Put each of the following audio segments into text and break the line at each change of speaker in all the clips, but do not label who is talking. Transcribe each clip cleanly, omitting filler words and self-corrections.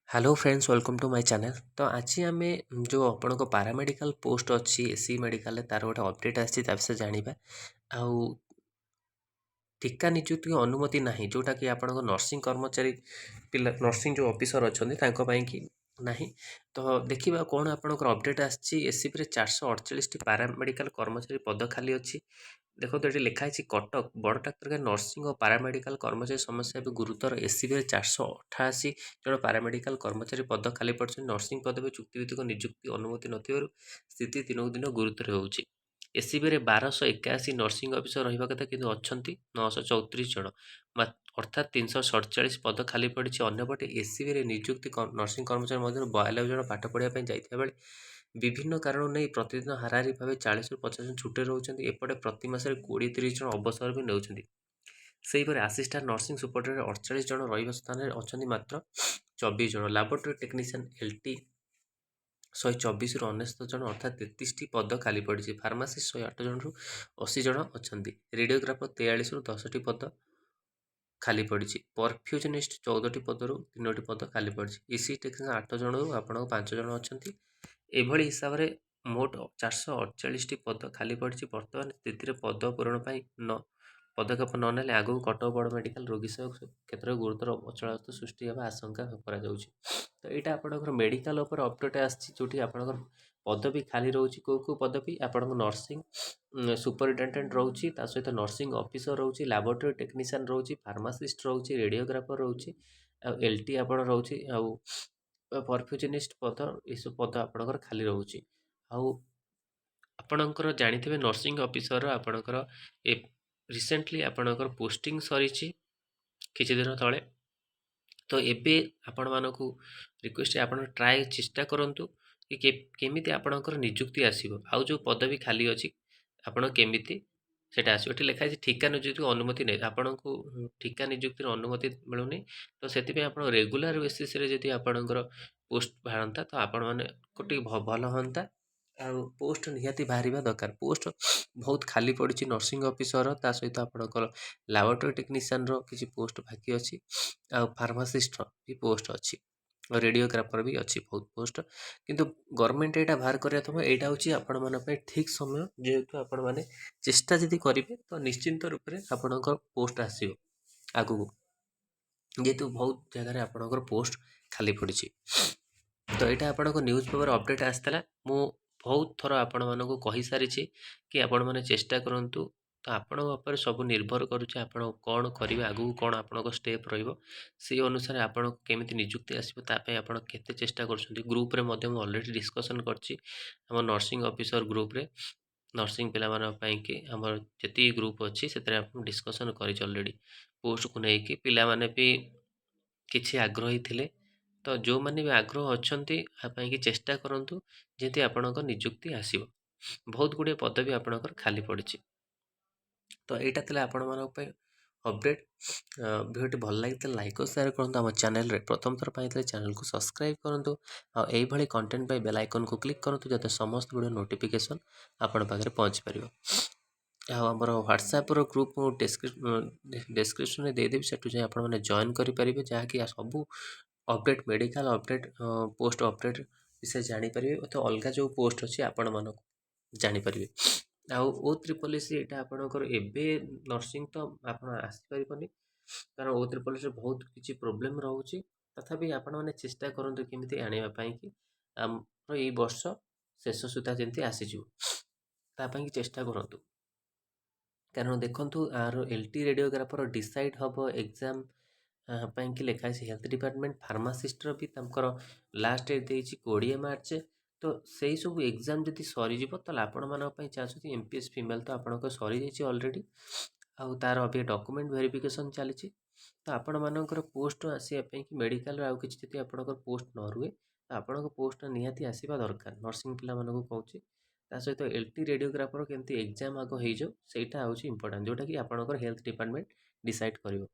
Hello friends welcome to my channel. तो आज आम जो आपण पारामेडिकल पोस्ट अच्छी एससी मेडिकल तार गोटे अपडेट आसी विषय जाना आउ टीका निजुक्ति अनुमति ना जोटा कि आप नर्सिंग कर्मचारी पिला नर्सिंग जो ऑफिसर अच्छा कि नहीं। तो देखिए कौन आपंकर अपडेट आसी एससीपी 448 पारामेडिकल कर्मचारी पद खाली अच्छी। देखो ये लिखाई कटक बड़ डाक्तरखाना नर्सिंग और पारामेडिकल कर्मचारी समस्या भी गुरुतर एससीबी 488 जन पारामेडिकल कर्मचारी पद खाली पड़े नर्सिंग पदवी चुक्तिभित्तिक निजुक्ति अनुमति नथिबारु स्थिति दिनकू दिन गुरुतर होउछि। एससीबी 1281 नर्सिंग अफिसर रहिबा कथा किंतु अछंती 934 जन अर्थात 347 पद खाली पड़ी। अन्यपटे एससीबी निजुक्ति नर्सिंग कर्मचारी मध्य 92 जन पाठ पढ़ाई जाइता बेले विभिन्न कारण नहीं प्रतिदिन हाराहारी भाव 40 ରୁ 50 जन छुट्टे रोचंती। एपटे प्रति मास 20-30 जन अवसर भी नौछंती। सेहीपरि आसिस्टांट नर्सिंग सुपरटेंडेंट 48 जन रहिबा स्थान में अछंती मात्र 24 जन। लैबोरेटरी टेक्नीशियन एलटी 124 ରୁ 19 जन अर्थात 33टी पद खाली पड़ी। फार्मासिस्ट 108 जन ରୁ 80 जन अच्छा। रेडियोग्राफर 43 ରୁ 10ଟି पद खाली पड़ी। परफ्यूजनिस्ट 14टी पदर 3टी पद खाली पड़ी। इसी टेक्नीशियन 8 जन ରୁ आपण 5 जन अच्छा। एभली हिसाब से मोट 448टी पद खाली पड़ी। बर्तमान स्थिति में पद पूरण न पदक्षेप ना आगू कटक बड़ मेडिकल रोगी सेवा क्षेत्र में गुरुतर अचलावस्था सृष्टि होगा आशंका कर। तो यहाँ आपंकर मेडिकल अपडेट आसोटी आपंकर पदवी खाली रोचे कौ कौ पदवी आपण नर्सिंग सुपरिटेडेंट रोचे सहित नर्सिंग ऑफिसर रोचे लैबोरेटरी टेक्नीशियन रोचे फार्मासिस्ट रोचे रेडियोग्राफर रोचे एलटी आप रोचे आउ परफ्यूजनिस्ट पद यू पद आपंकर खाली रोचे। आपणकर जानी नर्सिंग ऑफिसर आपणकर रिसेंटली आपणकर पोस्टिंग सरी किछि दिन तले। तो एबे आपण मानकु रिक्वेस्ट आपण ट्राए चेष्टा करंतु कि केमिति आपणकर नियुक्ति आसीबो आउ जो पदवी खाली अछि आपण केमिति सेटा आसीबो। एठी लिखा अछि ठिका नियुक्ति अनुमति नै आपणकु ठिका नियुक्ति अनुमति मिलुनी। तो सेति पे आपण रेगुलर बेसिस रे जदि आपणकर पोस्ट बाहरंता तो आपण माने कोटी भल होंता। आउ पोस्ट निहाती बाहरिबा दरकार। पोस्ट बहुत खाली पड़ी नर्सिंग ऑफिसर ता सहित आपणकर लैबोरेटरी टेक्नीशियन रो किछि पोस्ट बाकी अछि आ फार्मासिस्ट भी पोस्ट अच्छी रेडियोग्राफर भी अच्छी बहुत पोस्ट। किंतु गवर्नमेंट यहाँ बाहर करा तुम यहाँ हूँ आपण मान ठीक समय जेहेतु आपण मैंने चेष्टा जदि करेंगे तो निश्चिंत रूप से आपणकर पोस्ट आसो आगू जेहेतु बहुत जगह आपणकर पोस्ट खाली पड़ी। तो यहाँ आपको न्यूज पेपर अपडेट आसाला मु बहुत थर आपण मानक कही सारी कि आपण मैंने चेष्टा करूँ। तो आपण उपर सब निर्भर करुचे आप कौन करेंगे आगू कौन आपन स्टेप रही अनुसार आपन केमिति नियुक्ति आसपाई आप केते चेष्टा कर ग्रुप रे ऑलरेडी डिस्कसन कर नर्सिंग ऑफिसर ग्रुप रे नर्सिंग पिला कि आम जी ग्रुप अच्छी से डिस्कसन कर ऑलरेडी पोस्ट को लेकिन पिला माने भी किछि आग्रही थिले। तो जो मैंने भी आग्रह अच्छा कि चेष्टा करूँ जमी आपणकर नियुक्ति आसो। बहुत गुड़े पदवी आपणकर खाली पड़ी। तो यहाँ था आपण मानी अपडेट भिडियो भल लगी लाइक और शेयर करूँ। आम चैनल रे प्रथम थर पाई चैनल को सब्सक्राइब करूँ और यही कंटेंट बेल आइकन को क्लिक करूँ जब समस्त वीडियो नोटिफिकेशन आपण पाखे पहुँची पार। आमर व्हाट्सएप ग्रुप डिस्क्रिप्शन में देदेवी सेठू जाए आप जॉइन करेंगे जहाँकि सब update medical update post update विषय जानीपर तो अलग जो पोस्ट अच्छी आपण मन जानीपर। आउ O3 यहाँ आपणकर एबे नर्सिंग तो आप आसीपर कारण O3 बहुत किसी प्रोब्लेम रोचे तथापि आपण मैंने चेष्टा करूँ केमी आने कि आम ये वर्ष शेष सुधा जमी आसीज तापाई चेष्टा करूँ। कारण देखु आर एलटी रेडियोग्राफर डिसाइड हम एग्जाम कि लिखाई हेल्थ डिपार्टमेंट फार्मासिस्टर भी लास्ट डेट देती 20 मार्च। तो से सब एग्जाम जब सरीज तो आपण मानी चाहते एमपीएस फीमेल तो आपंकर सरी जाइए ऑलरेडी आउ तार अभी डॉक्यूमेंट वेरिफिकेशन चली। तो आपण मानकर पोस्ट आसापी कि मेडिकल आउ कि आपंकर पोस्ट न रुए तो आपण पोस्ट निहाती आसवा दरकार नर्सिंग पिला कहूँ। सहित एलटी रेडियोग्राफर केमती एग्जाम आग हो सहीटा हूँ इंपोर्टां जोटा कि आपंकर हेल्थ डिपार्टमेंट डिसाइड कर।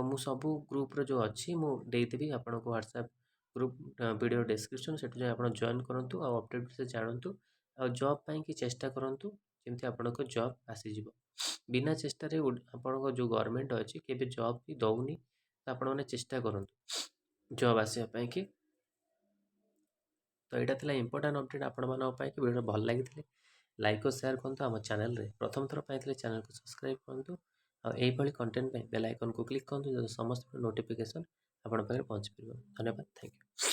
मु सब ग्रुप जो अच्छी मुझेदेवी आपको व्हाट्सएप ग्रुप वीडियो डिस्क्रिप्शन से आप जॉइन करूँ और अपडेट से जानतु आ जॉब कि चेष्टा करूँ जमी आपको जॉब आसीज। बिना चेष्टा आप जो गवर्नमेंट अच्छी के जॉब भी दौनी तो आप चेष्टा करूँ ଜବ୍ ଆସିବା ପାଇଁ କି। ତ ଏଇଟା ଥିଲା ଇମ୍ପୋର୍ଟାଣ୍ଟ ଅପଡେଟ୍ ଆପଣମାନଙ୍କ ପାଇଁ କି। ଭିଡ଼ିଓ ଭଲ ଲାଗିଥିଲେ ଲାଇକ୍ ଓ ସେୟାର କରନ୍ତୁ। ଆମ ଚ୍ୟାନେଲରେ ପ୍ରଥମ ଥର ପାଇଁ ଥିଲେ ଚ୍ୟାନେଲକୁ ସବସ୍କ୍ରାଇବ୍ କରନ୍ତୁ। ଆଉ ଏଇଭଳି କଣ୍ଟେଣ୍ଟ ପାଇଁ ବେଲ୍ ଆଇକନ୍କୁ କ୍ଲିକ୍ କରନ୍ତୁ, ଯଦି ସମସ୍ତ ନୋଟିଫିକେସନ୍ ଆପଣଙ୍କ ପାଖରେ ପହଞ୍ଚିପାରିବ। ଧନ୍ୟବାଦ, ଥ୍ୟାଙ୍କ ୟୁ।